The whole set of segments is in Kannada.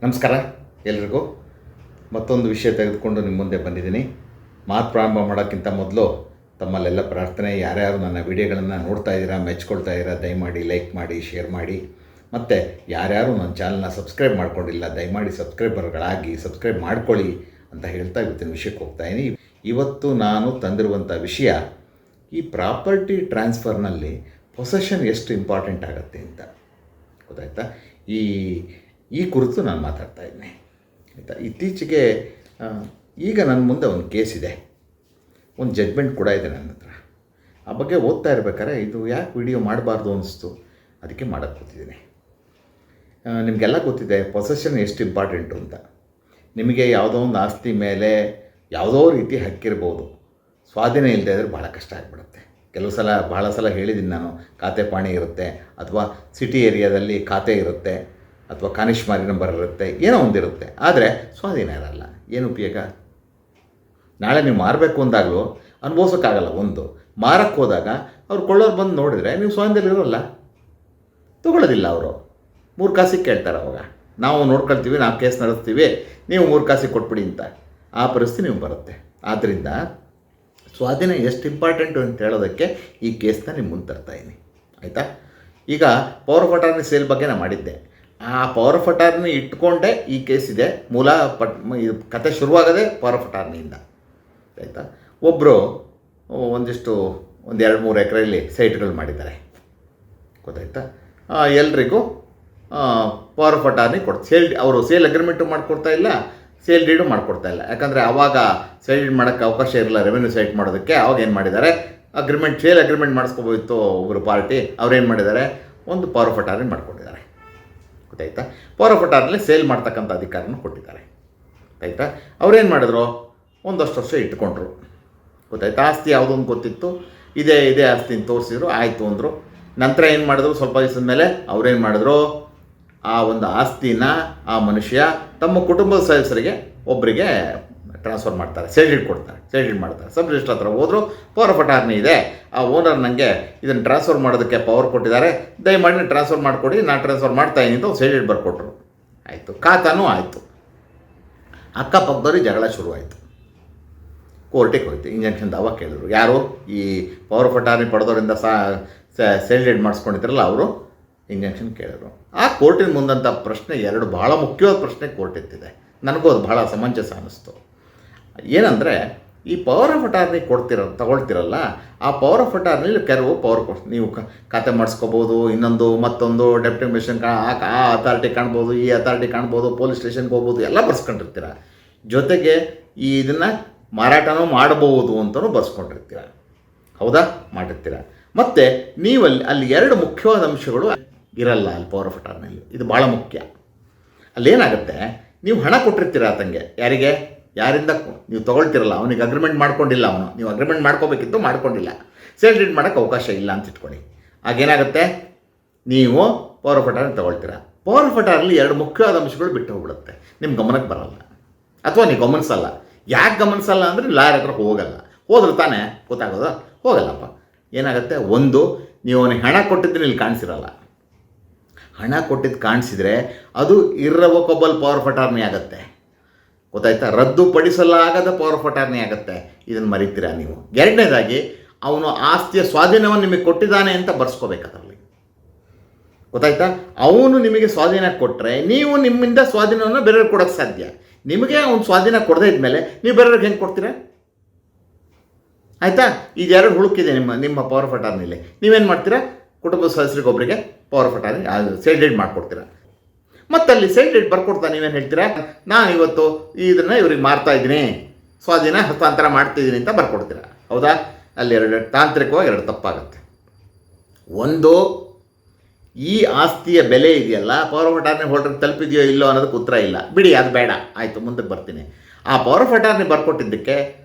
ನಮಸ್ಕಾರ ಎಲ್ರಿಗೂ. ಮತ್ತೊಂದು ವಿಷಯ ತೆಗೆದುಕೊಂಡು ನಿಮ್ಮ ಮುಂದೆ ಬಂದಿದ್ದೀನಿ. ಮಾತು ಪ್ರಾರಂಭ ಮಾಡೋಕ್ಕಿಂತ ಮೊದಲು ತಮ್ಮಲ್ಲೆಲ್ಲ ಪ್ರಾರ್ಥನೆ, ಯಾರ್ಯಾರು ನನ್ನ ವಿಡಿಯೋಗಳನ್ನು ನೋಡ್ತಾ ಇದ್ದೀರಾ, ಮೆಚ್ಕೊಳ್ತಾ ಇದ್ದೀರಾ, ದಯಮಾಡಿ ಲೈಕ್ ಮಾಡಿ, ಶೇರ್ ಮಾಡಿ. ಮತ್ತು ಯಾರ್ಯಾರು ನನ್ನ ಚಾನಲ್ನ ಸಬ್ಸ್ಕ್ರೈಬ್ ಮಾಡ್ಕೊಂಡಿಲ್ಲ, ದಯಮಾಡಿ ಸಬ್ಸ್ಕ್ರೈಬರ್ಗಳಾಗಿ ಸಬ್ಸ್ಕ್ರೈಬ್ ಮಾಡ್ಕೊಳ್ಳಿ ಅಂತ ಹೇಳ್ತಾ ಇವತ್ತಿನ ವಿಷಯಕ್ಕೆ ಹೋಗ್ತಾಯಿದ್ದೀನಿ. ಇವತ್ತು ನಾನು ತಂದಿರುವಂಥ ವಿಷಯ ಈ ಪ್ರಾಪರ್ಟಿ ಟ್ರಾನ್ಸ್ಫರ್ನಲ್ಲಿ ಪೊಸೆಷನ್ ಎಷ್ಟು ಇಂಪಾರ್ಟೆಂಟ್ ಆಗುತ್ತೆ ಅಂತ. ಗೊತ್ತಾಯ್ತಾ? ಈ ಕುರಿತು ನಾನು ಮಾತಾಡ್ತಾ ಇದ್ದೀನಿ. ಆಯಿತಾ? ಇತ್ತೀಚೆಗೆ ಈಗ ನನ್ನ ಮುಂದೆ ಒಂದು ಕೇಸ್ ಇದೆ, ಒಂದು ಜಡ್ಮೆಂಟ್ ಕೂಡ ಇದೆ ನನ್ನ ಹತ್ರ. ಆ ಬಗ್ಗೆ ಓದ್ತಾ ಇರ್ಬೇಕಾದ್ರೆ ಇದು ಯಾಕೆ ವಿಡಿಯೋ ಮಾಡಬಾರ್ದು ಅನ್ನಿಸ್ತು, ಅದಕ್ಕೆ ಮಾಡೋಕ್ಕೆ ಕೂತಿದ್ದೀನಿ. ನಿಮಗೆಲ್ಲ ಗೊತ್ತಿದೆ ಪೊಸೆಷನ್ ಎಷ್ಟು ಇಂಪಾರ್ಟೆಂಟು ಅಂತ. ನಿಮಗೆ ಯಾವುದೋ ಒಂದು ಆಸ್ತಿ ಮೇಲೆ ಯಾವುದೋ ರೀತಿ ಹಕ್ಕಿರ್ಬೋದು, ಸ್ವಾಧೀನ ಇಲ್ಲದೆ ಇದ್ದರೆ ಭಾಳ ಕಷ್ಟ ಆಗಿಬಿಡುತ್ತೆ. ಭಾಳ ಸಲ ಹೇಳಿದ್ದೀನಿ ನಾನು, ಖಾತೆ ಪಾಣಿ ಇರುತ್ತೆ, ಅಥವಾ ಸಿಟಿ ಏರಿಯಾದಲ್ಲಿ ಖಾತೆ ಇರುತ್ತೆ, ಅಥವಾ ಕಾನಿಷ್ಮಾರಿ ನಂಬರ್ ಇರುತ್ತೆ, ಏನೋ ಒಂದಿರುತ್ತೆ, ಆದರೆ ಸ್ವಾಧೀನ ಇರಲ್ಲ. ಏನು ಉಪಯೋಗ? ನಾಳೆ ನೀವು ಮಾರಬೇಕು ಅಂದಾಗಲೂ ಅನುಭವಿಸೋಕ್ಕಾಗಲ್ಲ. ಒಂದು ಮಾರಕ್ಕೆ ಹೋದಾಗ ಅವ್ರು ಕೊಳ್ಳೋರು ಬಂದು ನೋಡಿದರೆ ನೀವು ಸ್ವಾಧೀನದಲ್ಲಿರೋಲ್ಲ, ತೊಗೊಳ್ಳೋದಿಲ್ಲ. ಅವರು 3 ಕಾಸಿಗೆ ಕೇಳ್ತಾರೆ. ಅವಾಗ ನಾವು ನೋಡ್ಕೊಳ್ತೀವಿ, ನಾವು ಕೇಸ್ ನಡೆಸ್ತೀವಿ, ನೀವು 3 ಕಾಸಿಗೆ ಕೊಟ್ಬಿಡಿ ಅಂತ. ಆ ಪರಿಸ್ಥಿತಿ ನೀವು ಬರುತ್ತೆ. ಆದ್ದರಿಂದ ಸ್ವಾಧೀನ ಎಷ್ಟು ಇಂಪಾರ್ಟೆಂಟು ಅಂತ ಹೇಳೋದಕ್ಕೆ ಈ ಕೇಸ್ನ ನಿಮ್ಮ ಮುಂದೆ ತರ್ತಾಯಿದ್ದೀನಿ. ಆಯಿತಾ? ಈಗ ಪವರ್ ಆಫ್ ಅಟಾರ್ನಿ ಸೇಲ್ ಬಗ್ಗೆ ನಾನು ಮಾಡಿದ್ದೆ. ಆ ಪವರ್ ಆಫ್ ಅಟಾರ್ನಿ ಇಟ್ಕೊಂಡೇ ಈ ಕೇಸ್ ಇದೆ. ಇದು ಕತೆ ಶುರುವಾಗದೆ ಪವರ್ ಆಫ್ ಅಟಾರ್ನಿಯಿಂದ. ಆಯಿತಾ? ಒಬ್ಬರು ಒಂದು 2-3 ಎಕರೆಯಲ್ಲಿ ಸೈಟ್ಗಳು ಮಾಡಿದ್ದಾರೆ. ಗೊತ್ತಾಯ್ತಾ? ಎಲ್ರಿಗೂ ಪವರ್ ಆಫ್ ಅಟಾರ್ನಿ ಅವರು ಸೇಲ್ ಅಗ್ರಿಮೆಂಟು ಮಾಡಿಕೊಡ್ತಾ ಇಲ್ಲ, ಸೇಲ್ ಡೀಡು ಮಾಡಿಕೊಡ್ತಾ ಇಲ್ಲ. ಯಾಕಂದರೆ ಆವಾಗ ಸೇಲ್ ಡೀಡ್ ಮಾಡೋಕ್ಕೆ ಅವಕಾಶ ಇರಲಿಲ್ಲ ರೆವೆನ್ಯೂ ಸೈಟ್ ಮಾಡೋದಕ್ಕೆ. ಅವಾಗ ಏನು ಮಾಡಿದ್ದಾರೆ, ಸೇಲ್ ಅಗ್ರಿಮೆಂಟ್ ಮಾಡಿಸ್ಕೋಬೋದಿತ್ತು ಒಬ್ಬರು ಪಾರ್ಟಿ. ಅವ್ರೇನು ಮಾಡಿದ್ದಾರೆ, ಒಂದು ಪವರ್ ಆಫ್ ಅಟಾರ್ನಿ ಮಾಡ್ಕೊಂಡಿದ್ದಾರೆ. ಗೊತ್ತಾಯ್ತಾ? ಪವರ್ ಆಫ್ ಅಟಾರ್ನಿ ಸೇಲ್ ಮಾಡ್ತಕ್ಕಂಥ ಅಧಿಕಾರನ ಕೊಟ್ಟಿದ್ದಾರೆ. ಆಯಿತಾ? ಅವ್ರೇನು ಮಾಡಿದ್ರು, ಒಂದಷ್ಟು ವರ್ಷ ಇಟ್ಕೊಂಡ್ರು. ಗೊತ್ತಾಯ್ತಾ? ಆಸ್ತಿ ಯಾವುದೊಂದು ಗೊತ್ತಿತ್ತು, ಇದೇ ಆಸ್ತಿನ ತೋರಿಸಿದ್ರು, ಆಯಿತು ಅಂದರು. ನಂತರ ಏನು ಮಾಡಿದ್ರು, ಸ್ವಲ್ಪ ದಿವಸದ ಮೇಲೆ ಅವ್ರೇನು ಮಾಡಿದ್ರು, ಆ ಒಂದು ಆಸ್ತಿನ ಆ ಮನುಷ್ಯ ತಮ್ಮ ಕುಟುಂಬದ ಸದಸ್ಯರಿಗೆ ಒಬ್ಬರಿಗೆ ಟ್ರಾನ್ಸ್ಫರ್ ಮಾಡ್ತಾರೆ, ಸೇಲ್ ಡೀಡ್ ಕೊಡ್ತಾರೆ, ಸೇಲ್ ಡೀಡ್ ಮಾಡ್ತಾರೆ. ಸಬ್ ರಿಜಿಸ್ಟ್ರ್ ಹತ್ರ ಹೋದರು, ಪವರ್ ಆಫ್ ಅಟಾರ್ನಿ ಇದೆ, ಆ ಓನರ್ ನನಗೆ ಇದನ್ನು ಟ್ರಾನ್ಸ್ಫರ್ ಮಾಡೋದಕ್ಕೆ ಪವರ್ ಕೊಟ್ಟಿದ್ದಾರೆ, ದಯಮಾಡಿ ಟ್ರಾನ್ಸ್ಫರ್ ಮಾಡಿಕೊಡಿ, ನಾನು ಟ್ರಾನ್ಸ್ಫರ್ ಮಾಡ್ತಾಯಿದ್ದೀನಿ ಅಂತ ಸೇಲ್ ಡೀಡ್ ಬರ್ಕೊಟ್ರು. ಆಯಿತು, ಖಾತಾನೂ ಆಯಿತು. ಅಕ್ಕಪಕ್ಕದವ್ರಿಗೆ ಜಗಳ ಶುರುವಾಯಿತು. ಕೋರ್ಟಿಗೆ ಹೋಯ್ತು, ಇಂಜೆಕ್ಷನ್ ದಾವಾ ಕೇಳಿದ್ರು. ಯಾರು? ಈ ಪವರ್ ಆಫ್ ಅಟಾರ್ನಿ ಪಡೆದವರಿಂದ ಸೇಲ್ ಡೀಡ್ ಮಾಡಿಸ್ಕೊಂಡಿದ್ರಲ್ಲ, ಅವರು ಇಂಜೆಕ್ಷನ್ ಕೇಳಿದ್ರು. ಆ ಕೋರ್ಟಿನ ಮುಂದಂಥ ಪ್ರಶ್ನೆ 2 ಭಾಳ ಮುಖ್ಯವಾದ ಪ್ರಶ್ನೆ ಕೋರ್ಟ್ ಎತ್ತಿದೆ. ನನಗೂ ಅದು ಭಾಳ ಸಮಂಜಸ ಅನ್ನಿಸ್ತು. ಏನಂದರೆ, ಈ ಪವರ್ ಆಫ್ ಅಟಾರ್ನಿ ತಗೊಳ್ತಿರಲ್ಲ, ಆ ಪವರ್ ಆಫ್ ಅಟಾರ್ನಿಲಿ ಕೆಲವು ನೀವು ಖಾತೆ ಮಾಡಿಸ್ಕೋಬೋದು, ಮತ್ತೊಂದು ಡೆಪ್ಟಿ ಮಿಷನ್ ಆ ಅಥಾರಿಟಿ ಕಾಣ್ಬೋದು, ಈ ಅಥಾರಿಟಿ ಕಾಣ್ಬೋದು, ಪೊಲೀಸ್ ಸ್ಟೇಷನ್ಗೆ ಹೋಗ್ಬೋದು, ಎಲ್ಲ ಬರ್ಸ್ಕೊಂಡಿರ್ತೀರ. ಜೊತೆಗೆ ಇದನ್ನು ಮಾರಾಟನೂ ಮಾಡಬಹುದು ಅಂತಲೂ ಬರ್ಸ್ಕೊಂಡಿರ್ತೀರ. ಹೌದಾ? ಮಾಡಿರ್ತೀರ. ಮತ್ತು ಅಲ್ಲಿ 2 ಮುಖ್ಯವಾದ ಅಂಶಗಳು ಇರಲ್ಲ ಅಲ್ಲಿ ಪವರ್ ಆಫ್ ಅಟಾರ್ನಿಯಲ್ಲಿ. ಇದು ಭಾಳ ಮುಖ್ಯ. ಅಲ್ಲೇನಾಗುತ್ತೆ, ನೀವು ಹಣ ಕೊಟ್ಟಿರ್ತೀರ ಆತಂಗೆ, ಯಾರಿಂದ ನೀವು ತೊಗೊಳ್ತಿರಲ್ಲ, ಅವನಿಗೆ ಅಗ್ರಿಮೆಂಟ್ ಮಾಡ್ಕೊಂಡಿಲ್ಲ, ನೀವು ಅಗ್ರಿಮೆಂಟ್ ಮಾಡ್ಕೋಬೇಕಿತ್ತು, ಮಾಡ್ಕೊಂಡಿಲ್ಲ, ಸೇಲ್ ಡೀಡ್ ಮಾಡೋಕ್ಕೆ ಅವಕಾಶ ಇಲ್ಲ ಅಂತ ಇಟ್ಕೊಳ್ಳಿ. ಆಗೇನಾಗುತ್ತೆ, ನೀವು ಪವರ್ ಆಫ್ ಅಟಾರ್ನಿ ತೊಗೊಳ್ತೀರ. ಪವರ್ ಆಫ್ ಅಟಾರ್ನಿಲಿ 2 ಮುಖ್ಯವಾದ ಅಂಶಗಳು ಬಿಟ್ಟು ಹೋಗ್ಬಿಡುತ್ತೆ, ನಿಮ್ಮ ಗಮನಕ್ಕೆ ಬರಲ್ಲ, ಅಥವಾ ನೀವು ಗಮನಿಸಲ್ಲ. ಯಾಕೆ ಗಮನಿಸಲ್ಲ ಅಂದರೆ ಲಾಯರ್ ಹತ್ರ ಹೋಗಲ್ಲ. ಹೋದ್ರೆ ತಾನೇ ಗೊತ್ತಾಗೋದು, ಹೋಗಲ್ಲಪ್ಪ. ಏನಾಗುತ್ತೆ, ಒಂದು, ನೀವು ಅವನಿಗೆ ಹಣ ಕೊಟ್ಟಿದ್ರೆ ಇಲ್ಲಿ ಕಾಣಿಸಿರಲ್ಲ. ಹಣ ಕೊಟ್ಟಿದ್ದು ಕಾಣಿಸಿದರೆ ಅದು ಇರ್ರವೋಕಬಲ್ ಪವರ್ ಆಫ್ ಅಟಾರ್ನಿ ಆಗುತ್ತೆ. ಗೊತ್ತಾಯ್ತಾ? ರದ್ದುಪಡಿಸಲಾಗದ ಪವರ್ ಆಫ್ ಅಟಾರ್ನಿ ಆಗುತ್ತೆ. ಇದನ್ನು ಮರಿತೀರಾ ನೀವು. 2ನೇದಾಗಿ, ಅವನು ಆಸ್ತಿಯ ಸ್ವಾಧೀನವನ್ನು ನಿಮಗೆ ಕೊಟ್ಟಿದ್ದಾನೆ ಅಂತ ಬರ್ಸ್ಕೋಬೇಕದರಲ್ಲಿ. ಗೊತ್ತಾಯ್ತಾ? ಅವನು ನಿಮಗೆ ಸ್ವಾಧೀನ ಕೊಟ್ಟರೆ ನೀವು ನಿಮ್ಮಿಂದ ಸ್ವಾಧೀನವನ್ನು ಬೇರೆಯವ್ರಿಗೆ ಕೊಡೋಕ್ಕೆ ಸಾಧ್ಯ. ನಿಮಗೆ ಅವ್ನು ಸ್ವಾಧೀನ ಕೊಡದೇ ಇದ್ಮೇಲೆ ನೀವು ಬೇರೆಯವ್ರಿಗೆ ಹೆಂಗೆ ಕೊಡ್ತೀರಾ? ಆಯಿತಾ? ಇದು 2 ಹುಳುಕಿದೆ ನಿಮ್ಮ ಪವರ್ ಆಫ್ ಅಟಾರ್ನಿಲಿ. ನೀವೇನು ಮಾಡ್ತೀರಾ, ಕುಟುಂಬದ ಸದಸ್ಯರಿಗೆ ಒಬ್ಬರಿಗೆ power of attorney sale deed ಮಾಡಿಕೊಡ್ತೀರಾ. ಮತ್ತು ಅಲ್ಲಿ ಸೇಲ್ ಡೀಡ್ ಬರ್ಕೊಡ್ತಾ ನೀವೇನು ಹೇಳ್ತೀರಾ, ನಾನು ಇವತ್ತು ಇದನ್ನು ಇವ್ರಿಗೆ ಮಾರ್ತಾ ಇದ್ದೀನಿ, ಸ್ವಾಧೀನ ಹಸ್ತಾಂತರ ಮಾಡ್ತಿದ್ದೀನಿ ಅಂತ ಬರ್ಕೊಡ್ತೀರಾ. ಹೌದಾ? ಅಲ್ಲಿ 2 ತಾಂತ್ರಿಕವಾಗಿ 2 ತಪ್ಪಾಗುತ್ತೆ. ಒಂದು, ಈ ಆಸ್ತಿಯ ಬೆಲೆ ಇದೆಯಲ್ಲ, ಪವರ್ ಆಫ್ ಅಟಾರ್ನಿ ಹೋಲ್ಡರ್ಗೆ ತಲುಪಿದೆಯೋ ಇಲ್ಲೋ ಅನ್ನೋದಕ್ಕೆ ಉತ್ತರ ಇಲ್ಲ. ಬಿಡಿ, ಅದು ಬೇಡ, ಆಯಿತು, ಮುಂದಕ್ಕೆ ಬರ್ತೀನಿ. ಆ ಪವರ್ ಆಫ್ ಅಟಾರ್ನಿ ಬರ್ಕೊಟ್ಟಿದ್ದಕ್ಕೆ,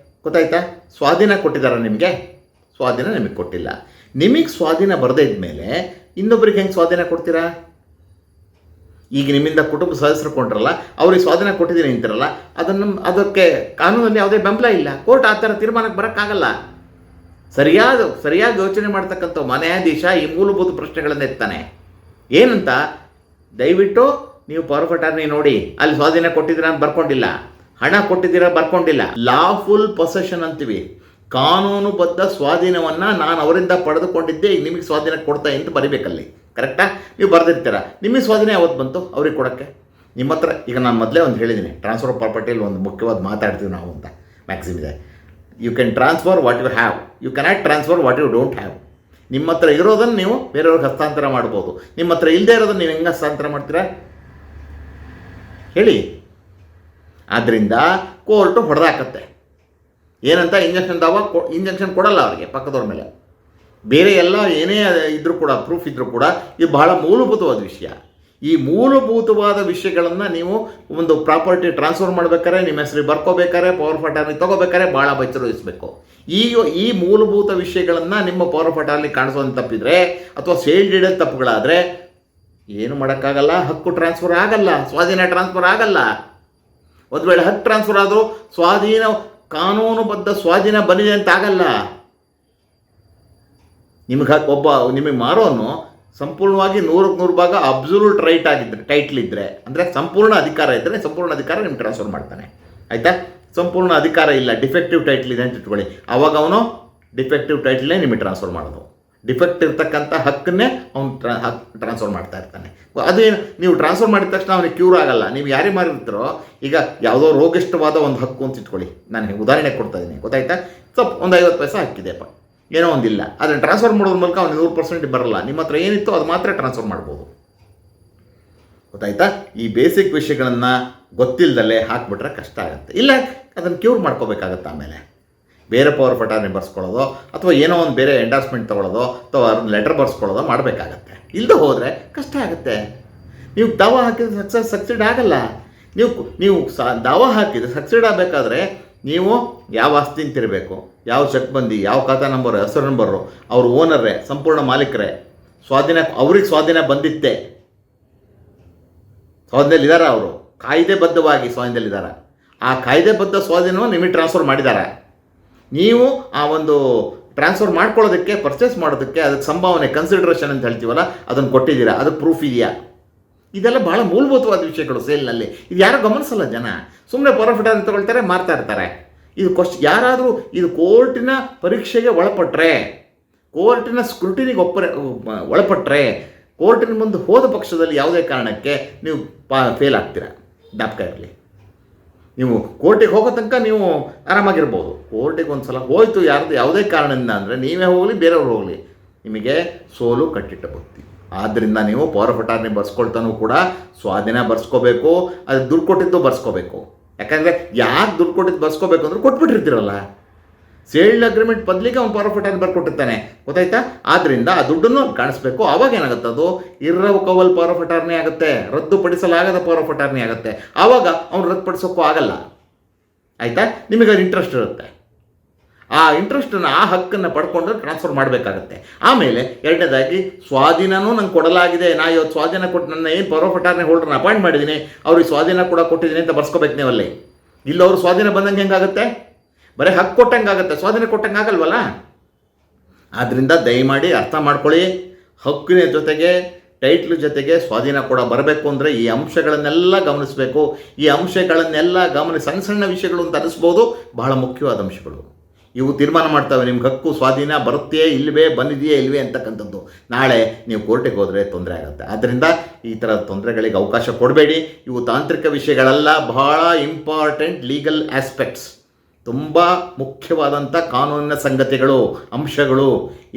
ಗೊತ್ತಾಯ್ತಾ, ಸ್ವಾಧೀನ ಕೊಟ್ಟಿದ್ದಾರೆ ನಿಮಗೆ, ಸ್ವಾಧೀನ ನಿಮಗೆ ಕೊಟ್ಟಿಲ್ಲ. ನಿಮಗೆ ಸ್ವಾಧೀನ ಬರದೇ ಇದ್ಮೇಲೆ ಇನ್ನೊಬ್ರಿಗೆ ಹೆಂಗೆ ಸ್ವಾಧೀನ ಕೊಡ್ತೀರಾ? ಈಗ ನಿಮ್ಮಿಂದ ಕುಟುಂಬ ಸದಸ್ಯರು ಕೊಂಡ್ರಲ್ಲ, ಅವ್ರಿಗೆ ಸ್ವಾಧೀನ ಕೊಟ್ಟಿದ್ದೀನಿ ಅಂತಿರಲ್ಲ, ಅದಕ್ಕೆ ಕಾನೂನಲ್ಲಿ ಯಾವುದೇ ಬೆಂಬಲ ಇಲ್ಲ. ಕೋರ್ಟ್ ಆ ಥರ ತೀರ್ಮಾನಕ್ಕೆ ಬರೋಕ್ಕಾಗಲ್ಲ. ಸರಿಯಾಗಿ ಯೋಚನೆ ಮಾಡ್ತಕ್ಕಂಥ ನ್ಯಾಯಾಧೀಶ ಈ ಮೂಲಭೂತ ಪ್ರಶ್ನೆಗಳನ್ನು ಎತ್ತಾನೆ. ಏನಂತ, ದಯವಿಟ್ಟು ನೀವು ಪವರ್ ಆಫ್ ಅಟಾರ್ನಿ ನೋಡಿ, ಅಲ್ಲಿ ಸ್ವಾಧೀನ ಕೊಟ್ಟಿದ್ದೀರಾ ಅಂತ ಬರ್ಕೊಂಡಿಲ್ಲ, ಹಣ ಕೊಟ್ಟಿದ್ದೀರಾ ಬರ್ಕೊಂಡಿಲ್ಲ. ಲಾಫುಲ್ ಪೊಸೆಷನ್ ಅಂತೀವಿ, ಕಾನೂನುಬದ್ಧ ಸ್ವಾಧೀನವನ್ನು ನಾನು ಅವರಿಂದ ಪಡೆದುಕೊಂಡಿದ್ದೆ, ಈಗ ನಿಮಗೆ ಸ್ವಾಧೀನ ಕೊಡ್ತಾ ಅಂತ ಬರಿಬೇಕಲ್ಲಿ. ಕರೆಕ್ಟಾ? ನೀವು ಬರೆದಿರ್ತೀರ, ನಿಮಗೆ ಸ್ವಾಧೀನ ಯಾವತ್ತು ಬಂತು ಅವ್ರಿಗೆ ಕೊಡೋಕ್ಕೆ? ನಿಮ್ಮ ಹತ್ರ ಈಗ ನಾನು ಮೊದಲೇ ಒಂದು ಹೇಳಿದ್ದೀನಿ, ಟ್ರಾನ್ಸ್ಫರ್ ಆಫ್ ಪ್ರಾಪರ್ಟಿಯಲ್ಲಿ ಒಂದು ಮುಖ್ಯವಾದ ಮಾತಾಡ್ತೀವಿ ನಾವು ಅಂತ ಮ್ಯಾಕ್ಸಿಮ್ ಇದೆ. You can transfer what you have, you cannot transfer what you don't have. ನಿಮ್ಮ ಹತ್ರ ಇರೋದನ್ನು ನೀವು ಬೇರೆಯವ್ರಿಗೆ ಹಸ್ತಾಂತರ ಮಾಡ್ಬೋದು, ನಿಮ್ಮ ಹತ್ರ ಇಲ್ಲದೆ ಇರೋದನ್ನು ನೀವು ಹೆಂಗೆ ಹಸ್ತಾಂತರ ಮಾಡ್ತೀರಾ ಹೇಳಿ? ಆದ್ದರಿಂದ ಕೋರ್ಟು ಹೊಡೆದಾಕತ್ತೆ. ಏನಂತ ಇಂಜೆಕ್ಷನ್ ಕೊಡಲ್ಲ ಅವ್ರಿಗೆ ಪಕ್ಕದವ್ರ ಮೇಲೆ. ಬೇರೆ ಎಲ್ಲ ಏನೇ ಇದ್ದರೂ ಕೂಡ, ಪ್ರೂಫ್ ಇದ್ದರೂ ಕೂಡ ಇದು ಬಹಳ ಮೂಲಭೂತವಾದ ವಿಷಯ. ಈ ಮೂಲಭೂತವಾದ ವಿಷಯಗಳನ್ನು ನೀವು ಒಂದು ಪ್ರಾಪರ್ಟಿ ಟ್ರಾನ್ಸ್ಫರ್ ಮಾಡಬೇಕಾದ್ರೆ, ನಿಮ್ಮ ಹೆಸರಿಗೆ ಬರ್ಕೋಬೇಕಾದ್ರೆ, ಪವರ್ ಆಫ್ ಅಟಾರ್ನಿ ತೊಗೋಬೇಕಾದ್ರೆ ಭಾಳ ಎಚ್ಚರವಹಿಸಬೇಕು. ಈ ಮೂಲಭೂತ ವಿಷಯಗಳನ್ನು ನಿಮ್ಮ ಪವರ್ ಆಫ್ ಅಟಾರ್ನಿ ಕಾಣಿಸೋದು ತಪ್ಪಿದರೆ ಅಥವಾ ಸೇಲ್ ಡೀಡಲ್ಲಿ ತಪ್ಪುಗಳಾದರೆ ಏನು ಮಾಡೋಕ್ಕಾಗಲ್ಲ, ಹಕ್ಕು ಟ್ರಾನ್ಸ್ಫರ್ ಆಗಲ್ಲ, ಸ್ವಾಧೀನ ಟ್ರಾನ್ಸ್ಫರ್ ಆಗಲ್ಲ. ಒಂದು ವೇಳೆ ಹಕ್ಕು ಟ್ರಾನ್ಸ್ಫರ್ ಆದರೂ ಸ್ವಾಧೀನ, ಕಾನೂನುಬದ್ಧ ಸ್ವಾಧೀನ ಬಂದಿದೆ ಅಂತ ಆಗಲ್ಲ. ನಿಮಗೆ ಮಾರೋನು ಸಂಪೂರ್ಣವಾಗಿ 100ಕ್ಕೆ 100 ಭಾಗ ಅಬ್ಸಲ್ಯೂಟ್ ರೈಟ್ ಆಗಿದ್ದರೆ, ಟೈಟ್ಲ್ ಇದ್ದರೆ, ಅಂದರೆ ಸಂಪೂರ್ಣ ಅಧಿಕಾರ ಇದ್ದರೆ ಸಂಪೂರ್ಣ ಅಧಿಕಾರ ನಿಮ್ಗೆ ಟ್ರಾನ್ಸ್ಫರ್ ಮಾಡ್ತಾನೆ. ಆಯಿತಾ? ಸಂಪೂರ್ಣ ಅಧಿಕಾರ ಇಲ್ಲ, ಡಿಫೆಕ್ಟಿವ್ ಟೈಟ್ಲ್ ಇದೆ ಅಂತ ಇಟ್ಕೊಳ್ಳಿ, ಆವಾಗ ಅವನು ಡಿಫೆಕ್ಟಿವ್ ಟೈಟ್ಲೇ ನಿಮಗೆ ಟ್ರಾನ್ಸ್ಫರ್ ಮಾಡೋದು. ಡಿಫೆಕ್ಟ್ ಇರ್ತಕ್ಕಂಥ ಹಕ್ಕನ್ನೇ ಅವನು ಟ್ರಾನ್ಸ್ಫರ್ ಮಾಡ್ತಾ ಇರ್ತಾನೆ. ಅದೇನು, ನೀವು ಟ್ರಾನ್ಸ್ಫರ್ ಮಾಡಿದ ತಕ್ಷಣ ಅವನಿಗೆ ಕ್ಯೂರ್ ಆಗಲ್ಲ. ನೀವು ಯಾರಿಗೆ ಮಾರಿರ್ತಾರೋ, ಈಗ ಯಾವುದೋ ರೋಗಿಷ್ಠವಾದ ಒಂದು ಹಕ್ಕು ಅಂತ ಇಟ್ಕೊಳ್ಳಿ, ನಾನು ಉದಾಹರಣೆ ಕೊಡ್ತಾ ಇದ್ದೀನಿ, ಗೊತ್ತಾಯ್ತಾ? ಸ್ವಲ್ಪ ಒಂದು 50 ಪೈಸೆ ಹಾಕಿದೆಯಪ್ಪ, ಏನೋ ಒಂದಿಲ್ಲ, ಅದನ್ನು ಟ್ರಾನ್ಸ್ಫರ್ ಮಾಡೋದ್ರ ಮೂಲಕ ಅವನಿಗೆ 100% ಬರಲ್ಲ. ನಿಮ್ಮ ಹತ್ರ ಏನಿತ್ತು ಅದು ಮಾತ್ರ ಟ್ರಾನ್ಸ್ಫರ್ ಮಾಡ್ಬೋದು, ಗೊತ್ತಾಯ್ತಾ? ಈ ಬೇಸಿಕ್ ವಿಷಯಗಳನ್ನು ಗೊತ್ತಿಲ್ಲದಲ್ಲೇ ಹಾಕ್ಬಿಟ್ರೆ ಕಷ್ಟ ಆಗುತ್ತೆ. ಇಲ್ಲ ಅದನ್ನು ಕ್ಯೂರ್ ಮಾಡ್ಕೋಬೇಕಾಗತ್ತೆ. ಆಮೇಲೆ ಬೇರೆ ಪವರ್ ಆಫ್ ಅಟಾರ್ನಿ ಬರ್ಸ್ಕೊಳ್ಳೋದು ಅಥವಾ ಏನೋ ಒಂದು ಬೇರೆ ಎಂಡಾರ್ಸ್ಮೆಂಟ್ ತೊಗೊಳ್ಳೋದು ಅಥವಾ ಲೆಟರ್ ಬರ್ಸ್ಕೊಳ್ಳೋದೋ ಮಾಡಬೇಕಾಗತ್ತೆ. ಇಲ್ಲದೆ ಹೋದರೆ ಕಷ್ಟ ಆಗುತ್ತೆ. ನೀವು ದಾವ ಹಾಕಿದ್ರೆ ಸಕ್ಸೀಡ್ ಆಗಲ್ಲ. ನೀವು ದಾವ ಹಾಕಿದ್ರೆ ಸಕ್ಸೀಡ್ ಆಗಬೇಕಾದ್ರೆ ನೀವು ಯಾವ ಆಸ್ತಿ ಅಂತಿರಬೇಕು, ಯಾವ ಚೆಕ್ ಬಂದು, ಯಾವ ಖಾತಾ ನಂಬರು, ಹೆಸರು ನಂಬರು, ಅವ್ರ ಓನರೇ, ಸಂಪೂರ್ಣ ಮಾಲೀಕರೇ, ಅವ್ರಿಗೆ ಸ್ವಾಧೀನ ಬಂದಿತ್ತೆ, ಸ್ವಾಧೀನದಲ್ಲಿದ್ದಾರೆ, ಅವರು ಕಾಯ್ದೆಬದ್ಧವಾಗಿ ಸ್ವಾಧೀನದಲ್ಲಿದ್ದಾರೆ. ಆ ಕಾಯ್ದೆಬದ್ಧ ಸ್ವಾಧೀನವನ್ನು ನಿಮಗೆ ಟ್ರಾನ್ಸ್ಫರ್ ಮಾಡಿದ್ದಾರೆ. ನೀವು ಆ ಒಂದು ಟ್ರಾನ್ಸ್ಫರ್ ಮಾಡ್ಕೊಳ್ಳೋದಕ್ಕೆ, ಪರ್ಚೇಸ್ ಮಾಡೋದಕ್ಕೆ ಅದಕ್ಕೆ ಸಂಭಾವನೆ, ಕನ್ಸಿಡರೇಷನ್ ಅಂತ ಹೇಳ್ತೀವಲ್ಲ, ಅದನ್ನು ಕೊಟ್ಟಿದ್ದೀರಾ, ಅದಕ್ಕೆ ಪ್ರೂಫ್ ಇದೆಯಾ? ಇದೆಲ್ಲ ಭಾಳ ಮೂಲಭೂತವಾದ ವಿಷಯಗಳು ಸೇಲ್ನಲ್ಲಿ. ಇದು ಯಾರೂ ಗಮನಿಸಲ್ಲ ಜನ. ಸುಮ್ಮನೆ ಪವರ್ ಆಫ್ ಅಟಾರ್ನಿ ತಗೊಳ್ತಾರೆ, ಮಾರ್ತಾ ಇರ್ತಾರೆ. ಇದು ಯಾರಾದರೂ ಇದು ಕೋರ್ಟಿನ ಪರೀಕ್ಷೆಗೆ ಒಳಪಟ್ಟರೆ, ಕೋರ್ಟಿನ ಸ್ಕ್ರೂಟಿನಿಗೆ ಒಳಪಟ್ಟರೆ, ಕೋರ್ಟಿನ ಮುಂದೆ ಹೋದ ಪಕ್ಷದಲ್ಲಿ ಯಾವುದೇ ಕಾರಣಕ್ಕೆ ನೀವು ಫೇಲ್ ಆಗ್ತೀರ. ಜ್ಞಾಪಕ ಇರಲಿ. ನೀವು ಕೋರ್ಟಿಗೆ ಹೋಗೋ ತನಕ ನೀವು ಆರಾಮಾಗಿರ್ಬೋದು. ಕೋರ್ಟಿಗೆ ಒಂದು ಸಲ ಹೋಯಿತು ಯಾವುದೇ ಕಾರಣದಿಂದ, ಅಂದರೆ ನೀವೇ ಹೋಗಲಿ ಬೇರೆಯವ್ರು ಹೋಗಲಿ, ನಿಮಗೆ ಸೋಲು ಕಟ್ಟಿಟ್ಟ ಬುತ್ತಿ. ಆದ್ದರಿಂದ ನೀವು ಪವರ್ ಆಫ್ ಅಟಾರ್ನಿ ಬರ್ಸ್ಕೊಳ್ತಾನೂ ಕೂಡ ಸ್ವಾಧೀನ ಬರ್ಸ್ಕೋಬೇಕು, ಅದು ದುಡ್ಡು ಕೊಟ್ಟಿದ್ದು ಬರ್ಸ್ಕೋಬೇಕು. ಯಾಕಂದರೆ ಯಾರು ದುಡ್ಡು ಕೊಟ್ಟಿದ್ದು ಬರ್ಸ್ಕೋಬೇಕು ಅಂದರೆ ಕೊಟ್ಬಿಟ್ಟಿರ್ತೀರಲ್ಲ, ಸೇಲ್ಡ್ ಅಗ್ರಿಮೆಂಟ್ ಬದಲಿಗೆ ಅವ್ನು ಪವರ್ ಆಫ್ ಅಟಾರ್ನಿ ಬರ್ಕೊಟ್ಟಿರ್ತಾನೆ, ಗೊತ್ತಾಯ್ತಾ? ಆದ್ದರಿಂದ ಆ ದುಡ್ಡನ್ನು ಕಾಣಿಸ್ಬೇಕು. ಆವಾಗ ಏನಾಗುತ್ತೆ, ಅದು ಇರ್ರವಕಬಲ್ ಪವರ್ ಆಫ್ ಅಟಾರ್ನಿ ಆಗುತ್ತೆ, ರದ್ದುಪಡಿಸಲಾಗದ ಪವರ್ ಆಫ್ ಅಟಾರ್ನಿ ಆಗುತ್ತೆ. ಆವಾಗ ಅವ್ನು ರದ್ದುಪಡಿಸೋಕ್ಕೂ ಆಗಲ್ಲ. ಆಯಿತಾ? ನಿಮಗೆ ಅದು ಇಂಟ್ರೆಸ್ಟ್ ಇರುತ್ತೆ. ಆ ಇಂಟ್ರೆಸ್ಟನ್ನು, ಆ ಹಕ್ಕನ್ನು ಪಡ್ಕೊಂಡು ಟ್ರಾನ್ಸ್ಫರ್ ಮಾಡಬೇಕಾಗತ್ತೆ. ಆಮೇಲೆ ಎರಡನೇದಾಗಿ ಸ್ವಾಧೀನನೂ ನಂಗೆ ಕೊಡಲಾಗಿದೆ, ನಾ ಇವತ್ತು ಸ್ವಾಧೀನ ಕೊಟ್ಟು ನನ್ನ ಏನು ಪವರ್ ಆಫ್ ಅಟಾರ್ನಿ ಹೋಲ್ಡರ್ನ ಅಪಾಯಿಂಟ್ ಮಾಡಿದ್ದೀನಿ, ಅವ್ರಿಗೆ ಸ್ವಾಧೀನ ಕೂಡ ಕೊಟ್ಟಿದ್ದೀನಿ ಅಂತ ಬರ್ಸ್ಕೋಬೇಕು ನೀವಲ್ಲಿ. ಇಲ್ಲ ಅವ್ರು ಸ್ವಾಧೀನ ಬಂದಂಗೆ ಹೆಂಗಾಗುತ್ತೆ? ಬರೀ ಹಕ್ಕು ಕೊಟ್ಟಂಗೆ ಆಗುತ್ತೆ, ಸ್ವಾಧೀನ ಕೊಟ್ಟಂಗೆ ಆಗಲ್ವಲ್ಲ. ಆದ್ದರಿಂದ ದಯಮಾಡಿ ಅರ್ಥ ಮಾಡ್ಕೊಳ್ಳಿ, ಹಕ್ಕಿನ ಜೊತೆಗೆ ಟೈಟ್ಲ್ ಜೊತೆಗೆ ಸ್ವಾಧೀನ ಕೂಡ ಬರಬೇಕು ಅಂದರೆ ಈ ಅಂಶಗಳನ್ನೆಲ್ಲ ಗಮನಿಸಬೇಕು. ಈ ಅಂಶಗಳನ್ನೆಲ್ಲ ಸಣ್ಣ ಸಣ್ಣ ವಿಷಯಗಳು ಅಂತ ಅನಿಸ್ಬೋದು, ಬಹಳ ಮುಖ್ಯವಾದ ಅಂಶಗಳು. ಇವು ತೀರ್ಮಾನ ಮಾಡ್ತವೆ ನಿಮ್ಗೆ ಹಕ್ಕು ಸ್ವಾಧೀನ ಬರುತ್ತೆಯೇ ಇಲ್ಲವೇ, ಬಂದಿದೆಯೇ ಇಲ್ಲವೇ ಅಂತಕ್ಕಂಥದ್ದು. ನಾಳೆ ನೀವು ಕೋರ್ಟಿಗೆ ಹೋದರೆ ತೊಂದರೆ ಆಗುತ್ತೆ. ಆದ್ದರಿಂದ ಈ ಥರದ ತೊಂದರೆಗಳಿಗೆ ಅವಕಾಶ ಕೊಡಬೇಡಿ. ಇವು ತಾಂತ್ರಿಕ ವಿಷಯಗಳೆಲ್ಲ, ಬಹಳ ಇಂಪಾರ್ಟೆಂಟ್ ಲೀಗಲ್ ಆಸ್ಪೆಕ್ಟ್ಸ್, ತುಂಬ ಮುಖ್ಯವಾದಂಥ ಕಾನೂನಿನ ಸಂಗತಿಗಳು, ಅಂಶಗಳು.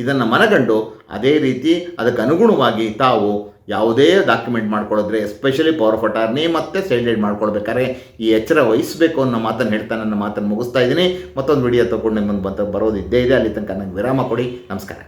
ಇದನ್ನು ಮನಗಂಡು ಅದೇ ರೀತಿ ಅದಕ್ಕೆ ಅನುಗುಣವಾಗಿ ತಾವು ಯಾವುದೇ ಡಾಕ್ಯುಮೆಂಟ್ ಮಾಡ್ಕೊಳ್ಳೋದ್ರೆ, ಎಸ್ಪೆಷಲಿ ಪವರ್ ಆಫ್ ಅಟಾರ್ನಿ ಮತ್ತು ಸೇಲ್ ಡೀಡ್ ಮಾಡ್ಕೊಳ್ಬೇಕಾದ್ರೆ ಈ ಎಚ್ಚರ ವಹಿಸಬೇಕು ಅನ್ನೋ ಮಾತನ್ನು ಹೇಳ್ತಾ ನನ್ನ ಮಾತನ್ನು ಮುಗಿಸ್ತಾ ಇದ್ದೀನಿ. ಮತ್ತೊಂದು ವಿಡಿಯೋ ತೊಗೊಂಡು ನಿಮ್ಮನ್ನು ಬರೋದು ಇದ್ದೇ ಇದೆ. ಅಲ್ಲಿ ತನಕ ನನಗೆ ವಿರಾಮ ಕೊಡಿ. ನಮಸ್ಕಾರ.